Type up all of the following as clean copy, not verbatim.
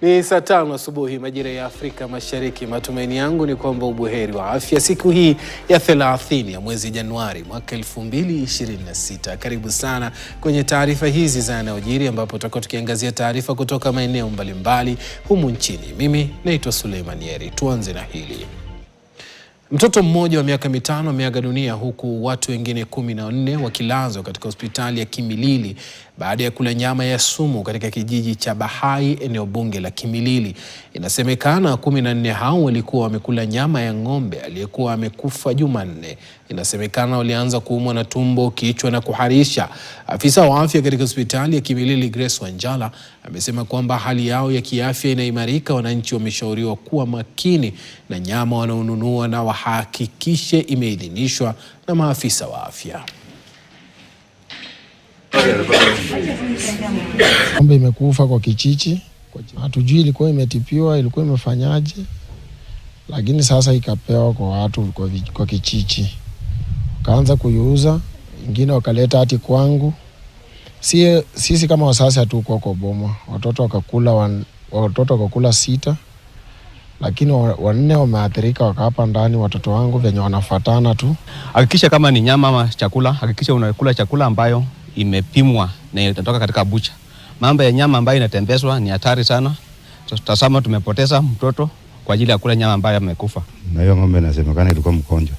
Ni saa 5 asubuhi majira ya Afrika Mashariki. Matumaini yangu ni kwamba ubuheri wa afya siku hii ya 30 ya mwezi Januari mwaka 2026. Karibu sana kwenye taarifa hizi za yanayojiri, ambapo tutakuwa tukiangazia taarifa kutoka maeneo mbalimbali humu nchini. Mimi naitwa Suleiman Yeri. Tuanze na hili. Mtoto mmoja wa miaka 5 ameaga dunia, huku watu wengine 14 wakilazwa katika hospitali ya Kimilili baada ya kula nyama ya sumu katika kijiji cha Bahai, eneo bunge la Kimilili. Inasemekana 14 hao walikuwa wamekula nyama ya ng'ombe aliyekuwa amekufa Jumanne. Inasemekana walianza kuumwa na tumbo, kichwa na kuharisha. Afisa wa afya katika hospitali ya Kimilili, Grace Wanjala, amesema kwamba hali yao ya kiafya inaimarika. Wananchi wameshauriwa kuwa makini na nyama wanaonunua na wahakikishe imeidhinishwa na maafisa wa afya. Ng'ombe imekufa kwa kichichi. Hatujui ilikuwa imetipiwa, ilikuwa imefanyaje, lakini sasa ikapewa kwa watu kwa kichichi. Kaanza kuiuza, wengine wakaleta hati kwangu. Sisi kama wasasi hatuko kwa boma. Watoto wakakula 6, lakini 4 wameathirika wakapa ndani. Watoto wangu venye wanafuatana tu. Hakikisha kama ni nyama ama chakula, hakikisha unakula chakula ambayo imepimwa na inatoka katika bucha. Mambo ya nyama ambayo inatembezwa ni hatari sana. Tazama, tumepoteza mtoto kwa ajili ya kula nyama ambayo amekufa. Na hiyo ng'ombe inasemekana ilikuwa mgonjwa.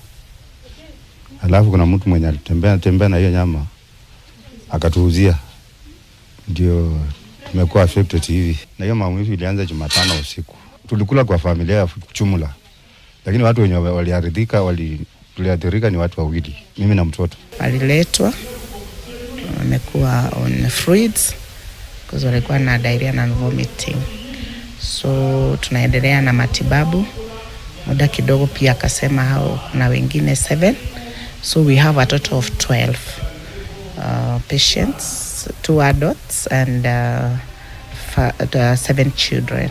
Alafu kuna mtu mwenye alitembea na hiyo nyama akatuuzia. Ndio tumekuwa affected hivi. Na hiyo maumivu ilianza Jumatano usiku. Tulikula kwa familia ya jumla, lakini watu wenye tuliathirika ni watu wawili, mimi na mtoto. Aliletwa amekuwa on fluids because walikuwa na diarrhea na vomiting, so tunaendelea na matibabu. Muda kidogo pia akasema hao na wengine 7, so we have a total of 12 patients, 2 adults and 7 children.